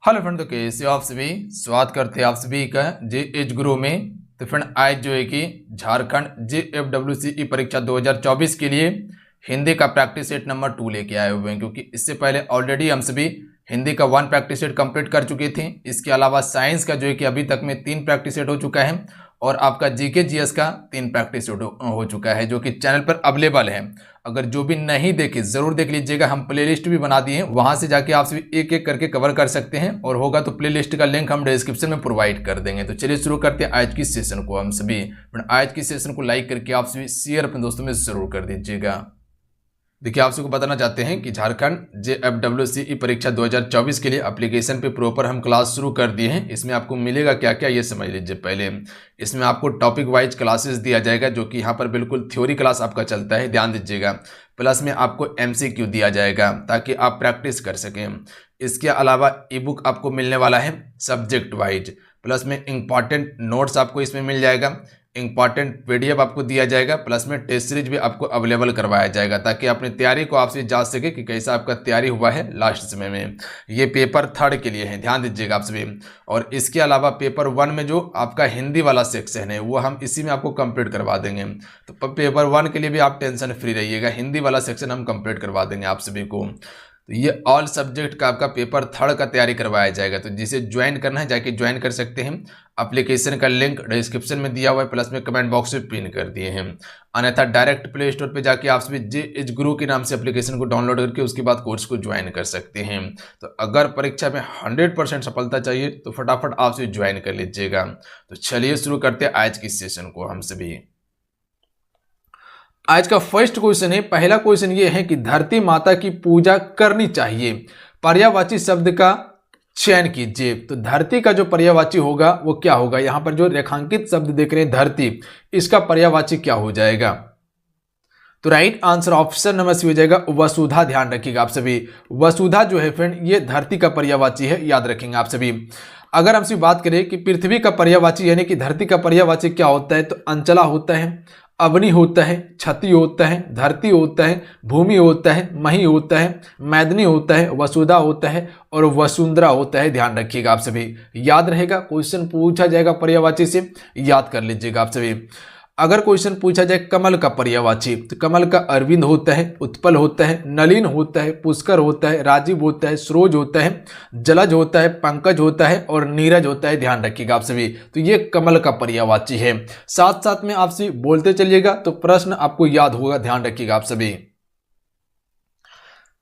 Hello friend, तो कैसे हो आप सभी। स्वागत करते हैं आप सभी का जे एच गुरु में। तो फ्रेंड आज जो है कि झारखंड JFWCE परीक्षा 2024 के लिए हिंदी का प्रैक्टिस सेट नंबर 2 लेके आए हुए हैं, क्योंकि इससे पहले ऑलरेडी हम सभी हिंदी का 1 प्रैक्टिस सेट कंप्लीट कर चुके थे। इसके अलावा साइंस का जो है कि अभी तक में 3 प्रैक्टिस सेट हो चुका है और आपका जीके जीएस का 3 प्रैक्टिस सेट हो चुका है, जो कि चैनल पर अवेलेबल है। अगर जो भी नहीं देखे जरूर देख लीजिएगा, हम प्लेलिस्ट भी बना दिए हैं, वहां से जाके आप सभी एक एक करके कवर कर सकते हैं और होगा तो प्लेलिस्ट का लिंक हम डिस्क्रिप्शन में प्रोवाइड कर देंगे। तो चलिए शुरू करते हैं आज की सेशन को। हम सभी आज की सेशन को लाइक करके आप सभी शेयर अपने दोस्तों में जरूर कर दीजिएगा। देखिए, आप सबको बताना चाहते हैं कि झारखंड JFWCE परीक्षा 2024 के लिए एप्लीकेशन पे प्रॉपर हम क्लास शुरू कर दिए हैं। इसमें आपको मिलेगा क्या क्या ये समझ लीजिए। पहले इसमें आपको टॉपिक वाइज क्लासेस दिया जाएगा, जो कि यहाँ पर बिल्कुल थ्योरी क्लास आपका चलता है, ध्यान दीजिएगा। प्लस में आपको MCQ दिया जाएगा ताकि आप प्रैक्टिस कर सकें। इसके अलावा ई बुक आपको मिलने वाला है सब्जेक्ट वाइज। प्लस में इंपॉर्टेंट नोट्स आपको इसमें मिल जाएगा, इंपॉर्टेंट PDF आपको दिया जाएगा। प्लस में टेस्ट सीरीज भी आपको अवेलेबल करवाया जाएगा ताकि अपनी तैयारी को आपसे जांच सके कि कैसा आपका तैयारी हुआ है लास्ट समय में। ये पेपर 3 के लिए है, ध्यान दीजिएगा आप सभी। और इसके अलावा पेपर 1 में जो आपका हिंदी वाला सेक्शन है वो हम इसी में आपको कंप्लीट करवा देंगे। तो पेपर 1 के लिए भी आप टेंशन फ्री रहिएगा, हिंदी वाला सेक्शन हम कंप्लीट करवा देंगे आप सभी को। तो ये ऑल सब्जेक्ट का आपका पेपर 3 का तैयारी करवाया जाएगा। तो जिसे ज्वाइन करना है जाके ज्वाइन कर सकते हैं। एप्लीकेशन का लिंक डिस्क्रिप्शन में दिया हुआ है, प्लस में कमेंट बॉक्स में पिन कर दिए हैं। अन्यथा डायरेक्ट प्ले स्टोर पे जाके आप सभी JH गुरु के नाम से एप्लीकेशन को डाउनलोड करके उसके बाद कोर्स को ज्वाइन कर सकते हैं। तो अगर परीक्षा में 100% सफलता चाहिए तो फटाफट आप सभी ज्वाइन कर लीजिएगा। तो चलिए शुरू करते हैं आज की सेशन को हम सभी। आज का फर्स्ट क्वेश्चन है, पहला क्वेश्चन ये है कि धरती माता की पूजा करनी चाहिए, पर्यायवाची शब्द का चयन कीजिए। तो धरती का जो पर्यायवाची होगा वो क्या होगा। यहां पर जो रेखांकित शब्द देख रहे हैं धरती, इसका पर्यायवाची क्या हो जाएगा। तो right answer option number C हो जाएगा वसुधा। ध्यान रखिएगा आप सभी, वसुधा जो है फ्रेंड ये धरती का पर्यायवाची है, याद रखेंगे आप सभी। अगर हमसे बात करें कि पृथ्वी का पर्यायवाची यानी कि धरती का पर्यायवाची क्या होता है, तो अंचला होता है, अवनी होता है, छति होता है, धरती होता है, भूमि होता है, मही होता है, मैदनी होता है, वसुधा होता है और वसुंधरा होता है। ध्यान रखिएगा आप सभी, याद रहेगा। क्वेश्चन पूछा जाएगा पर्यायवाची से, याद कर लीजिएगा आप सभी। अगर क्वेश्चन पूछा जाए कमल का पर्यायवाची, तो कमल का अरविंद होता है, उत्पल होता है, नलिन होता है, पुष्कर होता है, राजीव होता है, सरोज होता है, जलज होता है, पंकज होता है और नीरज होता है। ध्यान रखिएगा आप सभी। तो ये कमल का पर्यायवाची है। साथ साथ में आप सभी बोलते चलिएगा तो प्रश्न आपको याद होगा, ध्यान रखिएगा आप सभी।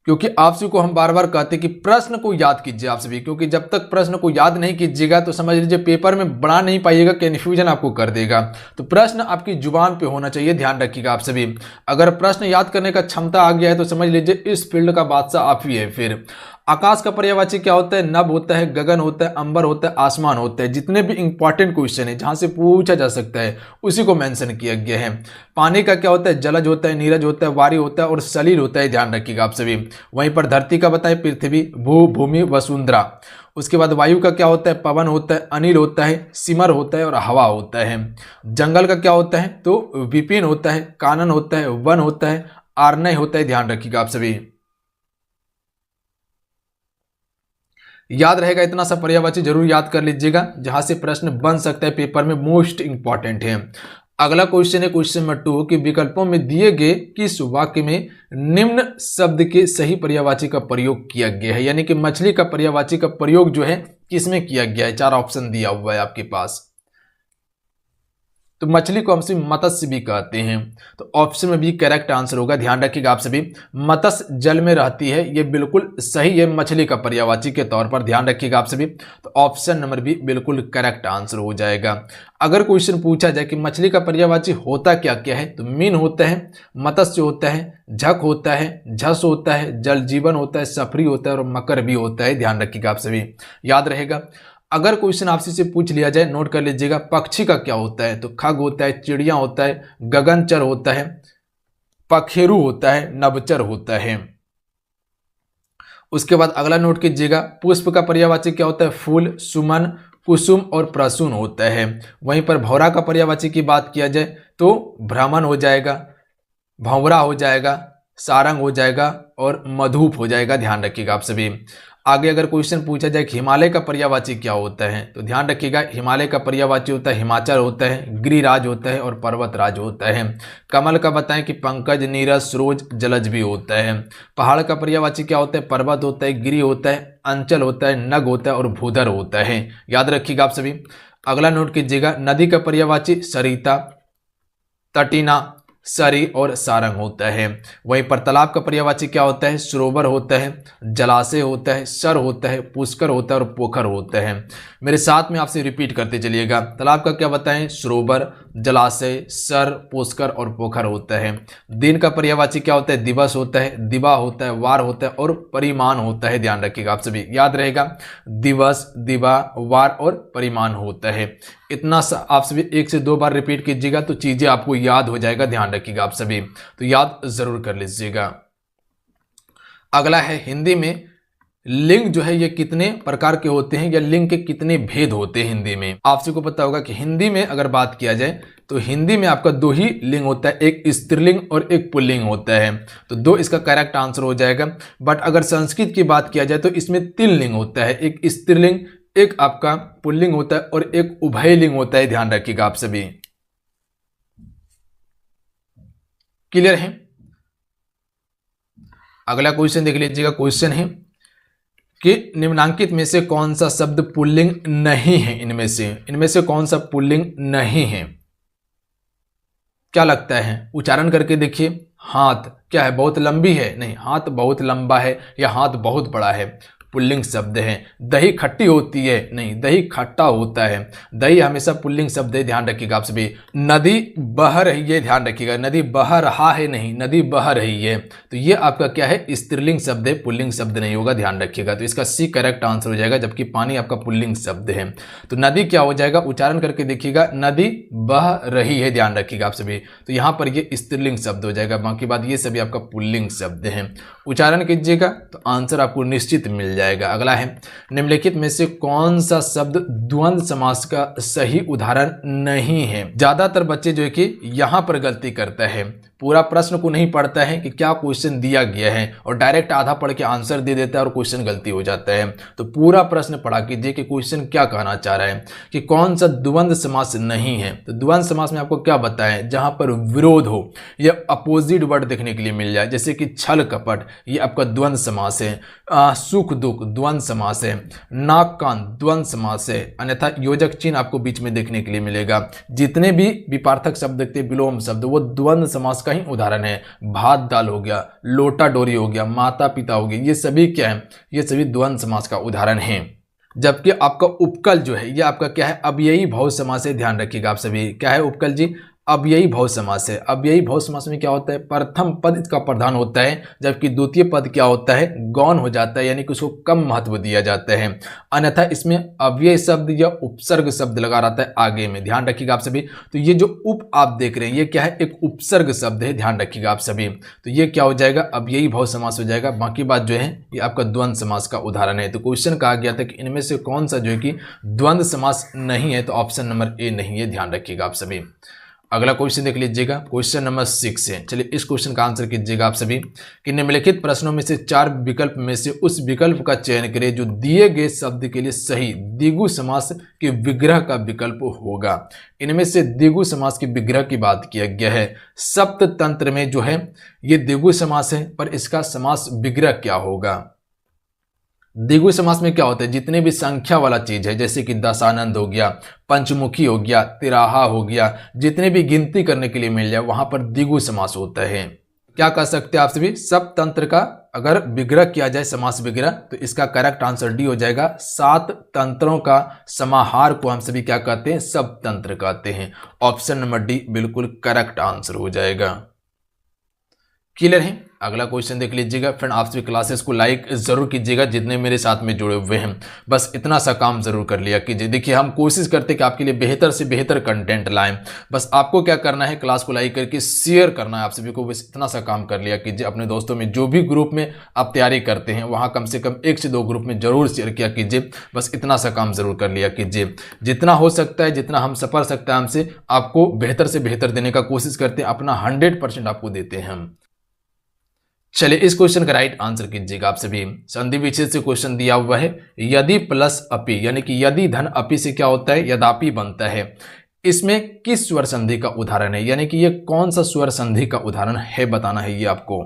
क्योंकि आप सभी को हम बार बार कहते हैं कि प्रश्न को याद कीजिए आप सभी, क्योंकि जब तक प्रश्न को याद नहीं कीजिएगा तो समझ लीजिए पेपर में बना नहीं पाइएगा, कन्फ्यूजन आपको कर देगा। तो प्रश्न आपकी जुबान पे होना चाहिए, ध्यान रखिएगा आप सभी। अगर प्रश्न याद करने का क्षमता आ गया है तो समझ लीजिए इस फील्ड का बादशाह आप ही है। फिर आकाश का पर्यायवाची क्या होता है, नभ होता है, गगन होता है, अंबर होता है, आसमान होता है। जितने भी इंपॉर्टेंट क्वेश्चन है जहां से पूछा जा सकता है उसी को मेंशन किया गया है। पानी का क्या होता है, जलज होता है, नीरज होता है, वारी होता है और सलील होता है। ध्यान रखिएगा आप सभी। वहीं पर धरती का बताए पृथ्वी, भू, भूमि, वसुंधरा। उसके बाद वायु का क्या होता है, पवन होता है, अनिल होता है, सिमर होता है और हवा होता है। जंगल का क्या होता है, तो विपिन होता है, कानन होता है, वन होता है, आर्नय होता है। ध्यान रखिएगा आप सभी, याद रहेगा। इतना सा पर्यायवाची जरूर याद कर लीजिएगा जहां से प्रश्न बन सकता है पेपर में, मोस्ट इंपॉर्टेंट है। अगला क्वेश्चन है क्वेश्चन नंबर 2 कि विकल्पों में दिए गए किस वाक्य में निम्न शब्द के सही पर्यायवाची का प्रयोग किया गया है। यानी कि मछली का पर्यायवाची का प्रयोग जो है किसमें किया गया है। 4 ऑप्शन दिया हुआ है आपके पास। तो मछली को हम मत्स्य भी कहते हैं, तो ऑप्शन में भी करेक्ट आंसर होगा। ध्यान रखिएगा आप सभी, मत्स्य जल में रहती है, ये बिल्कुल सही है मछली का पर्यायवाची के तौर पर। ध्यान रखिएगा आप सभी। तो ऑप्शन नंबर भी बिल्कुल करेक्ट आंसर हो जाएगा। अगर क्वेश्चन पूछा जाए कि मछली का पर्यायवाची होता क्या क्या है, तो मीन होता है, मत्स्य होता है, झक होता है, झस होता है, जल जीवन होता है, सफरी होता है और मकर भी होता है। ध्यान रखिएगा आप सभी, याद रहेगा। अगर क्वेश्चन आपसे से पूछ लिया जाए, नोट कर लीजिएगा, पक्षी का क्या होता है, तो खग होता है, चिड़िया होता है, गगनचर होता है, पखेरु होता है, नभचर होता है। उसके बाद अगला नोट कीजिएगा, पुष्प का पर्यायवाची क्या होता है, फूल, सुमन, कुसुम और प्रसून होता है। वहीं पर भौरा का पर्यायवाची की बात किया जाए तो भ्रमण हो जाएगा, भंवरा हो जाएगा, सारंग हो जाएगा और मधुप हो जाएगा। ध्यान रखिएगा आप सभी। आगे अगर क्वेश्चन पूछा जाए कि हिमालय का पर्यायवाची क्या होता है, तो ध्यान रखिएगा हिमालय का पर्यायवाची होता है हिमाचल होता है, गिरिराज होता है और पर्वतराज होता है। कमल का बताएं कि पंकज, नीरज, सरोज, जलज भी होता है। पहाड़ का पर्यायवाची क्या होता है, पर्वत होता है, गिरि होता है, अंचल होता है, नग होता है और भूधर होता है। याद रखिएगा आप सभी। अगला नोट कीजिएगा, नदी का पर्यायवाची सरिता, तटीना, सरी और सारंग होता है। वहीं पर तालाब का पर्यायवाची क्या होता है, सरोवर होता है, जलाशय होता है, सर होता है, पुष्कर होता है और पोखर होता है। मेरे साथ में आपसे रिपीट करते चलिएगा। तालाब का क्या बताएं, सरोवर, जलाशय, सर, पुष्कर और पोखर होता है। दिन का पर्यायवाची क्या होता है, दिवस होता है, दिवा होता है, वार होता है और परिमाण होता है। ध्यान रखिएगा आप सभी, याद रहेगा दिवस, दिवा, वार और परिमाण होता है। इतना आप सभी 1 से 2 बार रिपीट कीजिएगा तो चीजें आपको याद हो जाएगा। ध्यान रखिएगा आप सभी, तो याद जरूर कर लीजिएगा। अगला है हिंदी में लिंग जो है ये कितने प्रकार के होते हैं या लिंग के कितने भेद होते हैं हिंदी में। आप सबको पता होगा कि हिंदी में अगर बात किया जाए तो हिंदी में आपका 2 ही लिंग होता है, एक स्त्रीलिंग और एक पुल्लिंग होता है, तो 2 इसका करेक्ट आंसर हो जाएगा। बट अगर संस्कृत की बात किया जाए तो इसमें 3 लिंग होता है, एक स्त्रीलिंग, एक आपका पुल्लिंग होता है और एक उभयलिंग होता है। ध्यान रखिएगा आप सभी, क्लियर है। अगला क्वेश्चन देख लीजिएगा। क्वेश्चन है कि निम्नांकित में से कौन सा शब्द पुल्लिंग नहीं है, इनमें से कौन सा पुल्लिंग नहीं है। क्या लगता है, उच्चारण करके देखिए। हाथ क्या है, बहुत लंबी है, नहीं, हाथ बहुत लंबा है या हाथ बहुत बड़ा है, पुल्लिंग शब्द है। दही खट्टी होती है, नहीं, दही खट्टा होता है, दही हमेशा पुल्लिंग शब्द है। ध्यान रखिएगा आप सभी। नदी बह रही है, ध्यान रखिएगा, नदी बह रहा है नहीं, नदी बह रही है, तो ये आपका क्या है, स्त्रीलिंग शब्द है, पुल्लिंग शब्द नहीं होगा। ध्यान रखिएगा, तो इसका सी करेक्ट आंसर हो जाएगा, जबकि पानी आपका पुल्लिंग शब्द है। तो नदी क्या हो जाएगा, उच्चारण करके देखिएगा, नदी बह रही है। ध्यान रखिएगा आप सभी, तो यहां पर ये स्त्रीलिंग शब्द हो जाएगा, बाकी बात ये सभी आपका पुल्लिंग शब्द है। उच्चारण कीजिएगा तो आंसर आपको निश्चित मिल जाएगा। अगला है, निम्नलिखित में से कौन सा शब्द द्वंद्व समास का सही उदाहरण नहीं है। ज्यादातर बच्चे जो है कि यहां पर गलती करता है, पूरा प्रश्न को नहीं पढ़ता है कि क्या क्वेश्चन दिया गया है और डायरेक्ट आधा पढ़ के आंसर दे देता है और क्वेश्चन गलती हो जाता है। तो पूरा प्रश्न पढ़ा कीजिए कि क्वेश्चन क्या कहना चाह रहा है, कि कौन सा द्वंद्व समास नहीं है। तो द्वंद्व समास में आपको क्या बताएं, जहां पर विरोध हो या अपोजिट वर्ड देखने के लिए मिल जाए, जैसे कि छल कपट, ये आपका द्वंद्व समास है। सुख दुख द्वंद्व समास है। नाक कान द्वंद्व समास है, अन्यथा योजक चिन्ह आपको बीच में देखने के लिए मिलेगा। जितने भी विपार्थक शब्द देखते हैं, विलोम शब्द, वो द्वंद्व समास का ही उदाहरण है। भात दाल हो गया, लोटा डोरी हो गया, माता पिता हो गया, ये सभी क्या है, ये सभी द्वंद्व समास का उदाहरण है। जबकि आपका उपकल जो है ये आपका क्या है, अव्ययी भव समास है। ध्यान रखिएगा आप सभी, क्या है उपकल जी, अव्ययी भव समास है। अव्ययी भव समास में क्या होता है, प्रथम पद इसका प्रधान होता है, जबकि द्वितीय पद क्या होता है, गौण हो जाता है, यानी कि उसको कम महत्व दिया जाता है। अन्यथा इसमें अव्यय शब्द या उपसर्ग शब्द लगा रहता है आगे में। ध्यान रखिएगा आप सभी। तो ये जो उप आप देख रहे हैं ये क्या है, एक उपसर्ग शब्द है। ध्यान रखिएगा आप सभी, तो ये क्या हो जाएगा, अव्ययी भव समास हो जाएगा। बाकी बात जो है ये आपका द्वंद्व समास का उदाहरण है। तो क्वेश्चन कहा गया था कि इनमें से कौन सा जो है कि द्वंद्व समास नहीं है, तो ऑप्शन नंबर ए नहीं है। ध्यान रखिएगा आप सभी। अगला क्वेश्चन देख लीजिएगा, क्वेश्चन नंबर 6 है। चलिए इस क्वेश्चन का आंसर कीजिएगा आप सभी, कि निम्नलिखित प्रश्नों में से 4 विकल्प में से उस विकल्प का चयन करें जो दिए गए शब्द के लिए सही द्विगु समास के विग्रह का विकल्प होगा। इनमें से द्विगु समास के विग्रह की बात किया गया है। सप्त तंत्र में जो है ये द्विगु समास है, पर इसका समास विग्रह क्या होगा। द्विगु समास में क्या होता है, जितने भी संख्या वाला चीज है, जैसे कि दशानंद हो गया, पंचमुखी हो गया, तिराहा हो गया, जितने भी गिनती करने के लिए मिल जाए वहां पर द्विगु समास होता है। क्या कह सकते हैं आप सभी, सब तंत्र का अगर विग्रह किया जाए, समास विग्रह, तो इसका करेक्ट आंसर डी हो जाएगा। 7 तंत्रों का समाहार को हम सभी क्या कहते हैं, सब तंत्र कहते हैं। ऑप्शन नंबर डी बिल्कुल करेक्ट आंसर हो जाएगा। क्लियर है। अगला क्वेश्चन देख लीजिएगा। फ्रेंड आप सभी क्लासेस को लाइक जरूर कीजिएगा जितने मेरे साथ में जुड़े हुए हैं, बस इतना सा काम जरूर कर लिया कीजिए। देखिए हम कोशिश करते हैं कि आपके लिए बेहतर से बेहतर कंटेंट लाएं, बस आपको क्या करना है, क्लास को लाइक करके शेयर करना है आप सभी को, बस इतना सा काम कर लिया कीजिए। अपने दोस्तों में जो भी ग्रुप में आप तैयारी करते हैं वहाँ कम से कम 1 से 2 ग्रुप में जरूर शेयर किया कीजिए, बस इतना सा काम जरूर कर लिया कीजिए। जितना हो सकता है, जितना हम सफर सकता है हमसे, आपको बेहतर से बेहतर देने का कोशिश करते हैं, अपना 100% आपको देते हैं हम। चलिए इस क्वेश्चन का राइट आंसर कीजिएगा आप सभी। संधि विच्छेद से क्वेश्चन दिया हुआ है, यदि प्लस अपि यानी कि यदि धन अपि से क्या होता है, यदापि बनता है। इसमें किस स्वर संधि का उदाहरण है, यानी कि ये कौन सा स्वर संधि का उदाहरण है बताना है ये आपको।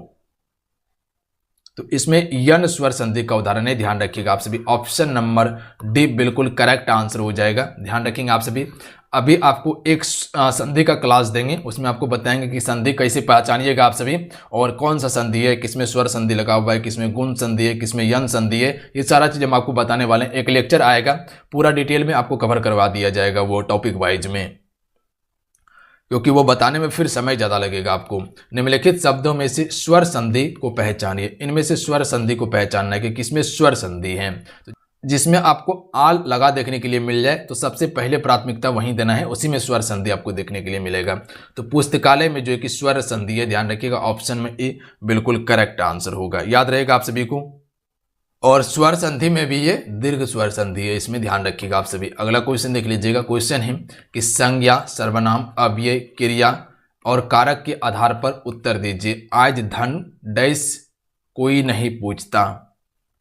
तो इसमें यन स्वर संधि का उदाहरण है, ध्यान रखिएगा आप सभी। ऑप्शन नंबर डी बिल्कुल करेक्ट आंसर हो जाएगा, ध्यान रखेंगे आप सभी। अभी आपको एक संधि का क्लास देंगे, उसमें आपको बताएंगे कि संधि कैसे पहचानिएगा आप सभी, और कौन सा संधि है, किसमें स्वर संधि लगा हुआ है, किसमें गुण संधि है, किसमें यन संधि है, ये सारा चीज़ हम आपको बताने वाले हैं। एक लेक्चर आएगा, पूरा डिटेल में आपको कवर करवा दिया जाएगा वो टॉपिक वाइज में, क्योंकि वो बताने में फिर समय ज़्यादा लगेगा आपको। निम्नलिखित शब्दों में से स्वर संधि को पहचानिए। इनमें से स्वर संधि को पहचानना है कि किसमें स्वर संधि है। तो जिसमें आपको आल लगा देखने के लिए मिल जाए तो सबसे पहले प्राथमिकता वहीं देना है, उसी में स्वर संधि आपको देखने के लिए मिलेगा। तो पुस्तकालय में जो है कि स्वर संधि है, ध्यान रखिएगा ऑप्शन में ए बिल्कुल करेक्ट आंसर होगा, याद रहेगा आप सभी को। और स्वर संधि में भी ये दीर्घ स्वर संधि है, इसमें ध्यान रखिएगा आप सभी। अगला क्वेश्चन देख लीजिएगा। क्वेश्चन है कि संज्ञा, सर्वनाम, अव्यय, क्रिया और कारक के आधार पर उत्तर दीजिए। आज धन डैश कोई नहीं पूछता।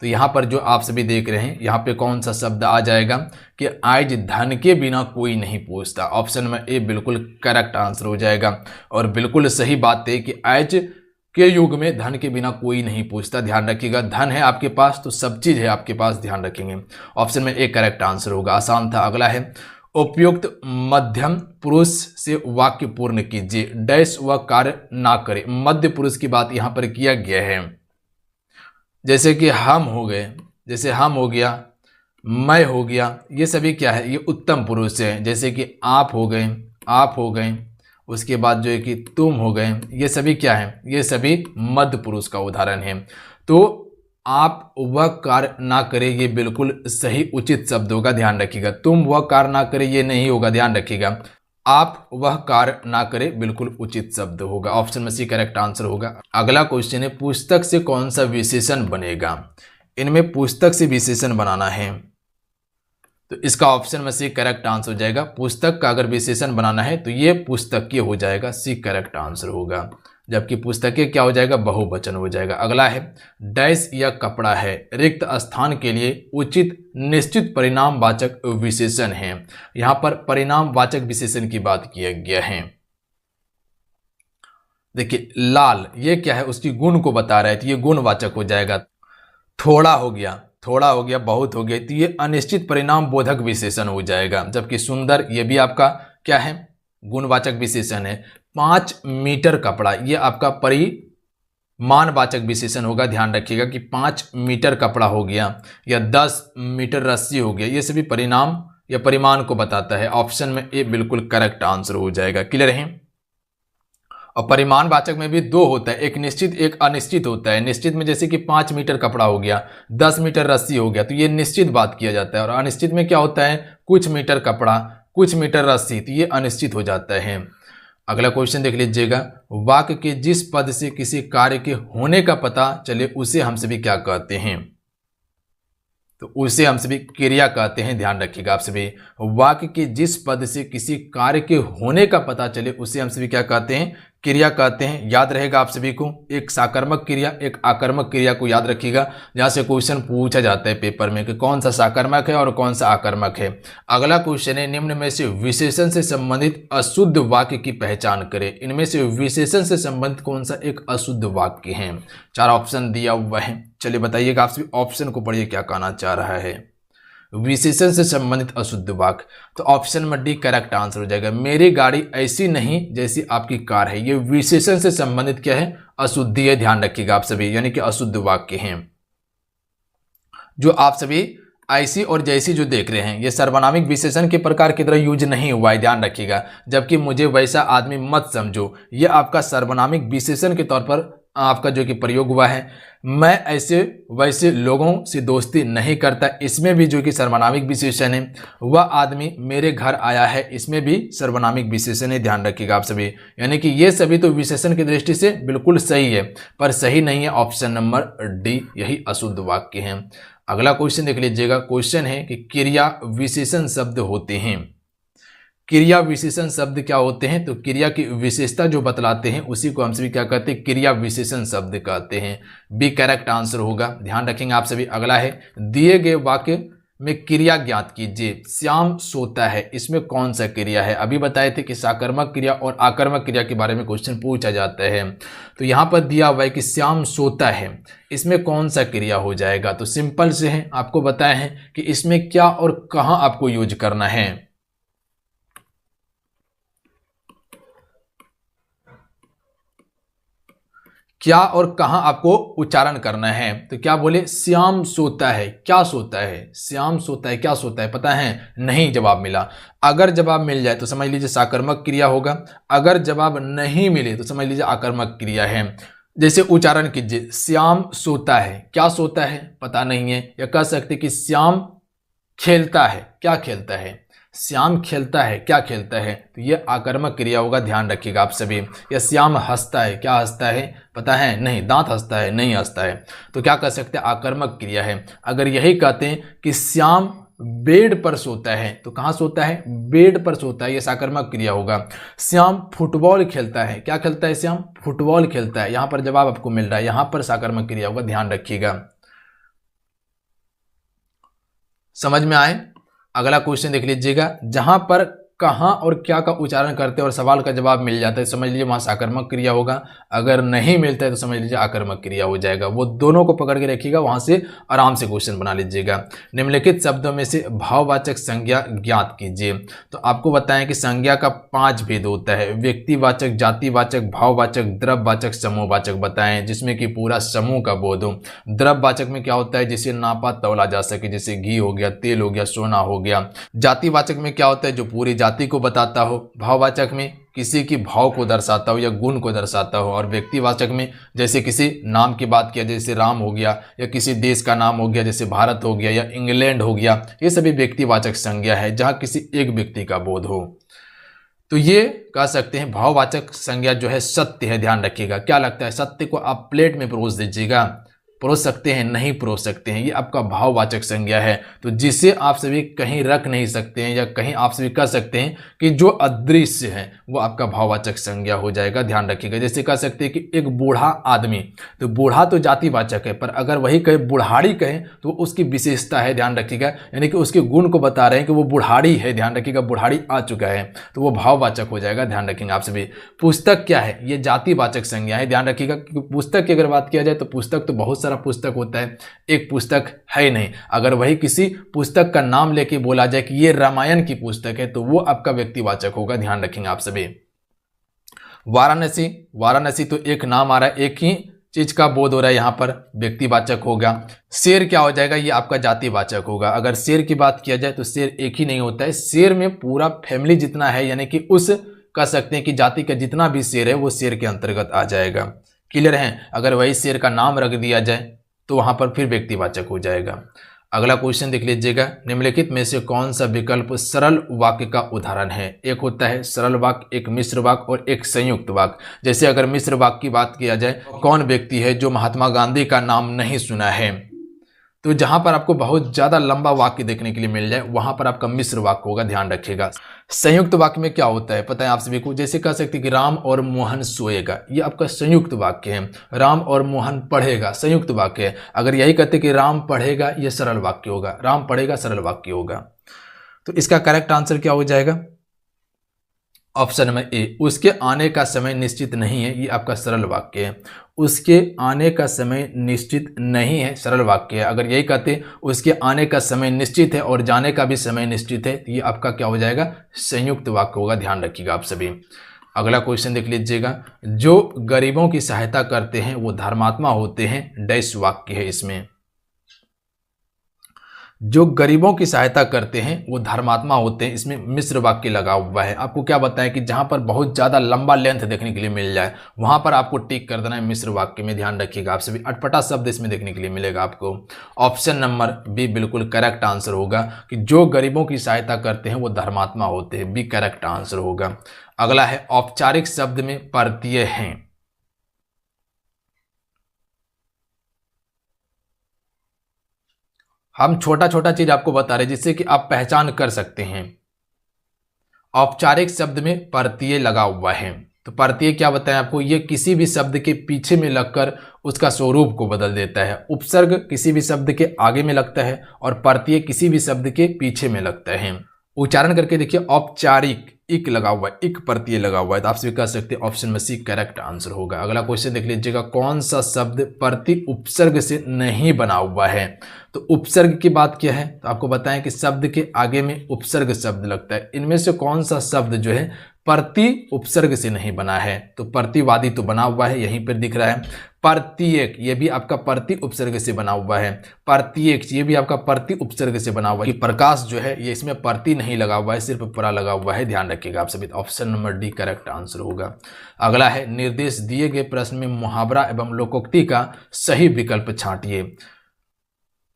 तो यहाँ पर जो आप सभी देख रहे हैं, यहाँ पे कौन सा शब्द आ जाएगा कि आज धन के बिना कोई नहीं पूछता। ऑप्शन में ए बिल्कुल करेक्ट आंसर हो जाएगा। और बिल्कुल सही बात है कि आज के युग में धन के बिना कोई नहीं पूछता, ध्यान रखिएगा। धन है आपके पास तो सब चीज़ है आपके पास, ध्यान रखेंगे। ऑप्शन में ए करेक्ट आंसर होगा, आसान था। अगला है उपयुक्त मध्यम पुरुष से वाक्य पूर्ण कीजिए। डैश व कार्य ना करे। मध्य पुरुष की बात यहाँ पर किया गया है, जैसे कि हम हो गए, जैसे हम हो गया, मैं हो गया, ये सभी क्या है, ये उत्तम पुरुष है। जैसे कि आप हो गए, आप हो गए, उसके बाद जो है कि तुम हो गए, ये सभी क्या है, ये सभी मध्य पुरुष का उदाहरण है। तो आप वह कार्य ना करे, ये बिल्कुल सही उचित शब्द होगा, ध्यान रखिएगा। तुम वह कार्य ना करे ये नहीं होगा, ध्यान रखिएगा। आप वह कार्य ना करे बिल्कुल उचित शब्द होगा, ऑप्शन में सी करेक्ट आंसर होगा। अगला क्वेश्चन है पुस्तक से कौन सा विशेषण बनेगा। इनमें पुस्तक से विशेषण बनाना है, तो इसका ऑप्शन में सी करेक्ट आंसर हो जाएगा। पुस्तक का अगर विशेषण बनाना है तो ये पुस्तकीय हो जाएगा, सी करेक्ट आंसर होगा। जबकि पुस्तकीय क्या हो जाएगा, बहुवचन हो जाएगा। अगला है डैश या कपड़ा है रिक्त स्थान के लिए उचित निश्चित परिणामवाचक विशेषण है। यहाँ पर परिणामवाचक विशेषण की बात किया गया है। देखिए लाल, ये क्या है, उसकी गुण को बता रहा है, तो ये गुणवाचक हो जाएगा। थोड़ा हो गया, थोड़ा हो गया, बहुत हो गया, तो ये अनिश्चित परिणाम बोधक विशेषण हो जाएगा। जबकि सुंदर, ये भी आपका क्या है, गुणवाचक विशेषण है। 5 मीटर कपड़ा, ये आपका परिमाणवाचक विशेषण होगा, ध्यान रखिएगा कि 5 मीटर कपड़ा हो गया या 10 मीटर रस्सी हो गया, ये सभी परिणाम या परिमाण को बताता है। ऑप्शन में ए बिल्कुल करेक्ट आंसर हो जाएगा, क्लियर है। और परिमाणवाचक में भी 2 होता है, एक निश्चित एक अनिश्चित होता है। निश्चित में जैसे कि 5 मीटर कपड़ा हो गया, 10 मीटर रस्सी हो गया, तो ये निश्चित बात किया जाता है। और अनिश्चित में क्या होता है, कुछ मीटर कपड़ा, कुछ मीटर रस्सी, तो ये अनिश्चित हो जाता है। अगला क्वेश्चन देख लीजिएगा। वाक्य के जिस पद से किसी कार्य के होने का पता चले उसे हम सभी क्या कहते हैं, तो उसे हम सभी क्रिया कहते हैं, ध्यान रखिएगा आप सभी। वाक्य के जिस पद से किसी कार्य के होने का पता चले उसे हम सभी क्या कहते हैं, क्रिया कहते हैं। याद रहेगा आप सभी को, एक साकर्मक क्रिया, एक आकर्मक क्रिया को याद रखिएगा, जहाँ से क्वेश्चन पूछा जाता है पेपर में कि कौन सा साकर्मक है और कौन सा आकर्मक है। अगला क्वेश्चन है निम्न में से विशेषण से संबंधित अशुद्ध वाक्य की पहचान करें। इनमें से विशेषण से संबंधित कौन सा एक अशुद्ध वाक्य है। 4 ऑप्शन दिया हुआ है, चलिए बताइएगा आप सभी, ऑप्शन को पढ़िए क्या कहना चाह रहा है। विशेषण से संबंधित अशुद्ध वाक्य, तो ऑप्शन में डी करेक्ट आंसर हो जाएगा। मेरी गाड़ी ऐसी नहीं जैसी आपकी कार है, ये विशेषण से संबंधित क्या है, अशुद्धि है, ध्यान रखिएगा आप सभी, यानी कि अशुद्ध वाक्य हैं। जो आप सभी ऐसी और जैसी जो देख रहे हैं, ये सर्वनामिक विशेषण के प्रकार की तरह यूज नहीं हुआ है, ध्यान रखिएगा। जबकि मुझे वैसा आदमी मत समझो, ये आपका सर्वनामिक विशेषण के तौर पर आपका जो कि प्रयोग हुआ है। मैं ऐसे वैसे लोगों से दोस्ती नहीं करता, इसमें भी जो कि सर्वनामिक विशेषण है। वह आदमी मेरे घर आया है, इसमें भी सर्वनामिक विशेषण है, ध्यान रखिएगा आप सभी। यानी कि ये सभी तो विशेषण की दृष्टि से बिल्कुल सही है, पर सही नहीं है ऑप्शन नंबर डी, यही अशुद्ध वाक्य है। अगला क्वेश्चन देख लीजिएगा। क्वेश्चन है कि क्रिया विशेषण शब्द होते हैं। क्रिया विशेषण शब्द क्या होते हैं? तो क्रिया की विशेषता जो बतलाते हैं उसी को हम सभी क्या कहते हैं? क्रिया विशेषण शब्द कहते हैं। बी करेक्ट आंसर होगा, ध्यान रखेंगे आप सभी। अगला है, दिए गए वाक्य में क्रिया ज्ञात कीजिए। श्याम सोता है, इसमें कौन सा क्रिया है? अभी बताए थे कि साकर्मक क्रिया और आकर्मक क्रिया के बारे में क्वेश्चन पूछा जाता है। तो यहाँ पर दिया हुआ है कि श्याम सोता है, इसमें कौन सा क्रिया हो जाएगा? तो सिंपल से है, आपको बताया है कि इसमें क्या और कहाँ आपको यूज करना है। क्या और कहां आपको उच्चारण करना है। तो क्या बोले? श्याम सोता है, क्या सोता है? श्याम सोता है, क्या सोता है? पता है? नहीं जवाब मिला। अगर जवाब मिल जाए तो समझ लीजिए साकर्मक क्रिया होगा, अगर जवाब नहीं मिले तो समझ लीजिए आकर्मक क्रिया है। जैसे उच्चारण कीजिए, श्याम सोता है, क्या सोता है? पता नहीं है। या कह सकते कि श्याम खेलता है, क्या खेलता है? श्याम खेलता है, क्या खेलता है? तो ये आकर्मक क्रिया होगा, ध्यान रखिएगा आप सभी। या श्याम हंसता है, क्या हंसता है? पता है? नहीं। दांत हंसता है, नहीं हंसता है। तो क्या कह सकते हैं? आकर्मक क्रिया है। अगर यही कहते हैं कि श्याम बेड पर सोता है, तो कहाँ सोता है? बेड पर सोता है, यह साकर्मक क्रिया होगा। श्याम फुटबॉल खेलता है, क्या खेलता है? श्याम फुटबॉल खेलता है, यहां पर जवाब आपको मिल रहा है, यहां पर साकर्मक क्रिया होगा, ध्यान रखिएगा। समझ में आए? अगला क्वेश्चन देख लीजिएगा, जहां पर कहां और क्या का उच्चारण करते हैं और सवाल का जवाब मिल जाता है, समझ लीजिए वहां साकर्मक क्रिया होगा। अगर नहीं मिलता है तो समझ लीजिए आकर्मक क्रिया हो जाएगा। वो दोनों को पकड़ के रखिएगा, वहां से आराम से क्वेश्चन बना लीजिएगा। निम्नलिखित शब्दों में से भाववाचक संज्ञा ज्ञात कीजिए। तो आपको बताएं कि संज्ञा का 5 भेद होता है, व्यक्तिवाचक, जातिवाचक, भाववाचक, द्रव्यवाचक, समूहवाचक बताएं, जिसमें कि पूरा समूह का बोध हो। द्रव्यवाचक में क्या होता है? जिसे नापा तौला जा सके, जैसे घी हो गया, तेल हो गया, सोना हो गया। जातिवाचक में क्या होता है? जो पूरी जाति को बताता हो। भाववाचक में किसी की भाव को दर्शाता हो या गुण को दर्शाता हो। और व्यक्तिवाचक में जैसे किसी नाम की बात किया, जैसे राम हो गया, या किसी देश का नाम हो गया, जैसे भारत हो गया या इंग्लैंड हो गया, ये सभी व्यक्तिवाचक संज्ञा है, जहां किसी एक व्यक्ति का बोध हो। तो ये कह सकते हैं भाववाचक संज्ञा जो है सत्य है, ध्यान रखिएगा। क्या लगता है? सत्य को आप प्लेट में परोस दीजिएगा, परोस सकते हैं? नहीं परोस सकते हैं, ये आपका भाववाचक संज्ञा है। तो जिसे आप सभी कहीं रख नहीं सकते हैं या कहीं आप सभी कह सकते हैं कि जो अदृश्य है, वो आपका भाववाचक संज्ञा हो जाएगा, ध्यान रखिएगा। जैसे कह सकते हैं कि एक बूढ़ा आदमी, तो बूढ़ा तो जातिवाचक है, पर अगर वही कहे बुढ़ाड़ी कहें तो उसकी विशेषता है, ध्यान रखिएगा। यानी कि उसके गुण को बता रहे हैं कि वो बुढ़ाड़ी है, ध्यान रखिएगा, बुढ़ाड़ी आ चुका है, तो वो भाववाचक हो जाएगा, ध्यान रखेंगे आप सभी। पुस्तक क्या है? ये जातिवाचक संज्ञा है, ध्यान रखिएगा। पुस्तक की अगर बात किया जाए तो पुस्तक तो बहुत सारा पुस्तक होता है, एक पुस्तक है नहीं। अगर वही किसी पुस्तक का नाम लेके बोला जाए कि ये रामायण की पुस्तक है, तो वो आपका व्यक्तिवाचक होगा, ध्यान रखेंगे आप सभी। वाराणसी, वाराणसी तो एक नाम आ रहा है, एक ही चीज का बोध हो रहा है, यहां पर व्यक्तिवाचक होगा। शेर क्या हो जाएगा? ये आपका जातिवाचक होगा। अगर शेर की बात किया जाए तो शेर एक ही नहीं होता है, शेर में पूरा फैमिली जितना है, यानी कि उस कह सकते हैं कि जाति का जितना भी शेर है वो शेर के अंतर्गत आ जाएगा। क्लियर है? अगर वही शेर का नाम रख दिया जाए तो वहां पर फिर व्यक्तिवाचक हो जाएगा। अगला क्वेश्चन देख लीजिएगा, निम्नलिखित में से कौन सा विकल्प सरल वाक्य का उदाहरण है? एक होता है सरल वाक्य, एक मिश्र वाक्य और एक संयुक्त वाक्य। जैसे अगर मिश्र वाक्य की बात किया जाए, कौन व्यक्ति है जो महात्मा गांधी का नाम नहीं सुना है? तो जहां पर आपको बहुत ज्यादा लंबा वाक्य देखने के लिए मिल जाए, वहां पर आपका मिश्र वाक्य होगा, ध्यान रखिएगा। संयुक्त वाक्य में क्या होता है पता है आप सभी को? जैसे कह सकते हैं कि राम और मोहन सोएगा, ये आपका संयुक्त वाक्य है। राम और मोहन पढ़ेगा, संयुक्त वाक्य है। अगर यही कहते कि राम पढ़ेगा, ये सरल वाक्य होगा, राम पढ़ेगा सरल वाक्य होगा। तो इसका करेक्ट आंसर क्या हो जाएगा? ऑप्शन नंबर ए, उसके आने का समय निश्चित नहीं है, ये आपका सरल वाक्य है। उसके आने का समय निश्चित नहीं है, सरल वाक्य है। अगर यही कहते उसके आने का समय निश्चित है और जाने का भी समय निश्चित है, तो ये आपका क्या हो जाएगा? संयुक्त वाक्य होगा, ध्यान रखिएगा आप सभी। अगला क्वेश्चन देख लीजिएगा, जो गरीबों की सहायता करते हैं वो धर्मात्मा होते हैं, डैश वाक्य है इसमें। जो गरीबों की सहायता करते हैं वो धर्मात्मा होते हैं, इसमें मिश्र वाक्य लगा हुआ है। आपको क्या बताएं कि जहां पर बहुत ज्यादा लंबा लेंथ देखने के लिए मिल जाए, वहां पर आपको टिक कर देना है मिश्र वाक्य में, ध्यान रखिएगा आप सभी। अटपटा शब्द इसमें देखने के लिए मिलेगा आपको। ऑप्शन नंबर बी बिल्कुल करेक्ट आंसर होगा कि जो गरीबों की सहायता करते हैं वो धर्मात्मा होते हैं, बी करेक्ट आंसर होगा। अगला है औपचारिक शब्द में प्रत्यय हैं। हम छोटा छोटा चीज आपको बता रहे हैं जिससे कि आप पहचान कर सकते हैं। औपचारिक शब्द में प्रत्यय लगा हुआ है। तो प्रत्यय क्या बताएं आपको, ये किसी भी शब्द के पीछे में लगकर उसका स्वरूप को बदल देता है। उपसर्ग किसी भी शब्द के आगे में लगता है और प्रत्यय किसी भी शब्द के पीछे में लगता है। उच्चारण करके देखिए, औपचारिक इक लगा हुआ है, इक प्रत्यय लगा हुआ है, तो आप सभी कह सकते हैं ऑप्शन में सी करेक्ट आंसर होगा। अगला क्वेश्चन देख लीजिएगा, कौन सा शब्द प्रति उपसर्ग से नहीं बना हुआ है। तो उपसर्ग की बात क्या है, तो आपको बताएं कि शब्द के आगे में उपसर्ग शब्द लगता है। इनमें से कौन सा शब्द जो है प्रति उपसर्ग से नहीं बना है, तो प्रतिवादी तो बना हुआ है, यहीं पर दिख रहा है। प्रत्येक, ये भी आपका प्रति उपसर्ग से बना हुआ है। प्रत्येक, ये भी आपका प्रति उपसर्ग से बना हुआ है। प्रकाश जो है ये इसमें प्रति नहीं लगा हुआ है, सिर्फ परा लगा हुआ है, ध्यान रखिएगा आप सभी। Option number D correct answer होगा। अगला है, निर्देश दिए गए प्रश्न में मुहावरा एवं लोकोक्ति का सही विकल्प छांटिए।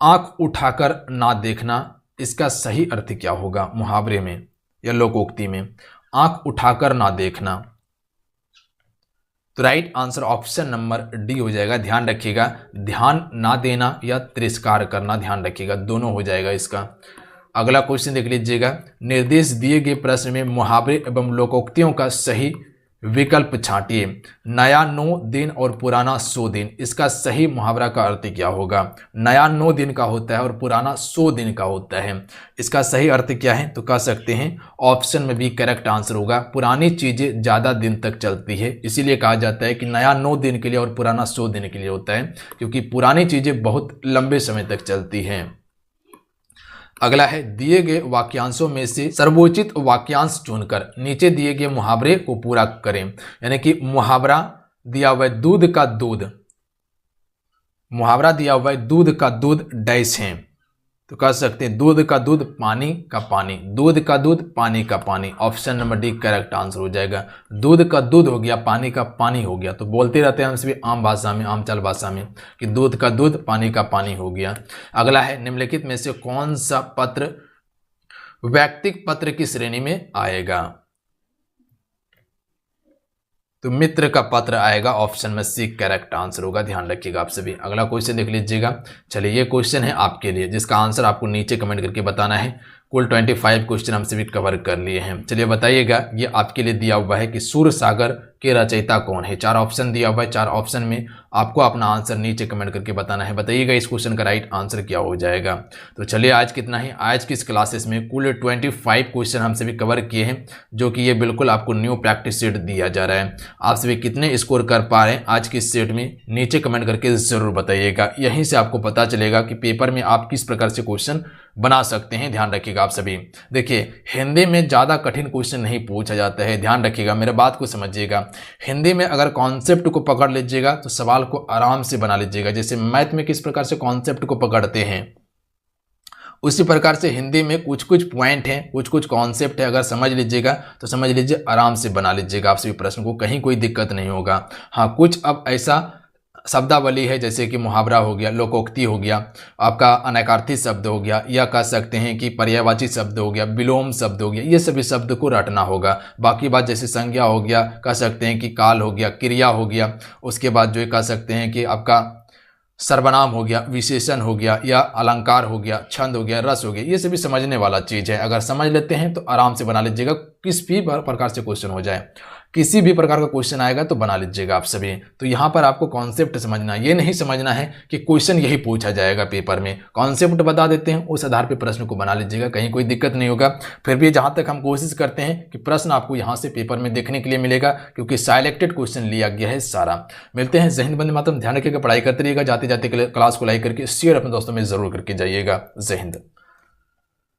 आंख उठाकर ना देखना, इसका सही अर्थ क्या होगा मुहावरे में या लोकोक्ति में। आंख उठाकर ना देखना, तो right answer option number D हो जाएगा। ध्यान रखिएगा, ध्यान ना देना या तिरस्कार करना, ध्यान रखिएगा, दोनों हो जाएगा इसका। अगला क्वेश्चन देख लीजिएगा, निर्देश दिए गए प्रश्न में मुहावरे एवं लोकोक्तियों का सही विकल्प छांटिए। नया 9 दिन और पुराना 100 दिन, इसका सही मुहावरा का अर्थ क्या होगा। नया 9 दिन का होता है और पुराना 100 दिन का होता है, इसका सही अर्थ क्या है, तो कह सकते हैं ऑप्शन में भी करेक्ट आंसर होगा। पुरानी चीज़ें ज़्यादा दिन तक चलती है, इसीलिए कहा जाता है कि नया 9 दिन के लिए और पुराना 100 दिन के लिए होता है, क्योंकि पुरानी चीज़ें बहुत लंबे समय तक चलती हैं। अगला है, दिए गए वाक्यांशों में से सर्वोचित वाक्यांश चुनकर नीचे दिए गए मुहावरे को पूरा करें। यानी कि मुहावरा दिया हुआ है दूध का दूध, मुहावरा दिया हुआ है दूध का दूध डैश है, तो कह सकते हैं दूध का दूध पानी का पानी, दूध का दूध पानी का पानी। Option number D correct answer हो जाएगा। दूध का दूध हो गया, पानी का पानी हो गया, तो बोलते रहते हैं हम सभी आम भाषा में, आम चाल भाषा में, कि दूध का दूध पानी का पानी हो गया। अगला है, निम्नलिखित में से कौन सा पत्र वैयक्तिक पत्र की श्रेणी में आएगा। तो मित्र का पत्र आएगा, ऑप्शन में सी करेक्ट आंसर होगा, ध्यान रखिएगा आप सभी। अगला क्वेश्चन देख लीजिएगा। चलिए, ये क्वेश्चन है आपके लिए, जिसका आंसर आपको नीचे कमेंट करके बताना है। कुल 25 क्वेश्चन हम सभी कवर कर लिए हैं। चलिए बताइएगा, ये आपके लिए दिया हुआ है कि सूर सागर के रचयिता कौन है। 4 ऑप्शन दिया हुआ है, 4 ऑप्शन में आपको अपना आंसर नीचे कमेंट करके बताना है। बताइएगा इस क्वेश्चन का राइट आंसर क्या हो जाएगा। तो चलिए, आज कितना है, आज की इस क्लासेस में कुल 25 क्वेश्चन हम सभी कवर किए हैं, जो कि ये बिल्कुल आपको न्यू प्रैक्टिस सेट दिया जा रहा है। आप सभी कितने स्कोर कर पा रहे हैं आज की इस सेट में, नीचे कमेंट करके ज़रूर बताइएगा। यहीं से आपको पता चलेगा कि पेपर में आप किस प्रकार से क्वेश्चन बना सकते हैं। ध्यान रखिएगा आप सभी। देखिए, हिंदी में ज़्यादा कठिन क्वेश्चन नहीं पूछा जाता है, ध्यान रखिएगा, मेरे बात को समझिएगा। हिंदी में अगर कॉन्सेप्ट को पकड़ लीजिएगा तो सवाल को आराम से बना लीजिएगा। जैसे मैथ में किस प्रकार से कॉन्सेप्ट को पकड़ते हैं, उसी प्रकार से हिंदी में कुछ कुछ पॉइंट हैं, कुछ कुछ कॉन्सेप्ट है, अगर समझ लीजिएगा तो समझ लीजिए, आराम से बना लीजिएगा आप सभी प्रश्न को, कहीं कोई दिक्कत नहीं होगा। हाँ, कुछ अब ऐसा शब्दावली है जैसे कि मुहावरा हो गया, लोकोक्ति हो गया, आपका अनैकार्थी शब्द हो गया, या कह सकते हैं कि पर्यायवाची शब्द हो गया, विलोम शब्द हो गया, ये सभी शब्द को रटना होगा। बाकी बात जैसे संज्ञा हो गया, कह सकते हैं कि काल हो गया, क्रिया हो गया, उसके बाद जो कह सकते हैं कि आपका सर्वनाम हो गया, विशेषण हो गया, या अलंकार हो गया, छंद हो गया, रस हो गया, ये सभी समझने वाला चीज़ है। अगर समझ लेते हैं तो आराम से बना लीजिएगा, किस भी प्रकार से क्वेश्चन हो जाए, किसी भी प्रकार का क्वेश्चन आएगा तो बना लीजिएगा आप सभी। तो यहाँ पर आपको कॉन्सेप्ट समझना है, ये नहीं समझना है कि क्वेश्चन यही पूछा जाएगा पेपर में। कॉन्सेप्ट बता देते हैं, उस आधार पे प्रश्न को बना लीजिएगा, कहीं कोई दिक्कत नहीं होगा। फिर भी जहाँ तक हम कोशिश करते हैं कि प्रश्न आपको यहाँ से पेपर में देखने के लिए मिलेगा, क्योंकि सिलेक्टेड क्वेश्चन लिया गया है सारा। मिलते हैं, जय हिंद, वंदे मातरम। ध्यान रखिएगा, पढ़ाई करते रहिएगा, जाते जाते क्लास को लाइक करके शेयर अपने दोस्तों में जरूर करके जाइएगा। जय हिंद।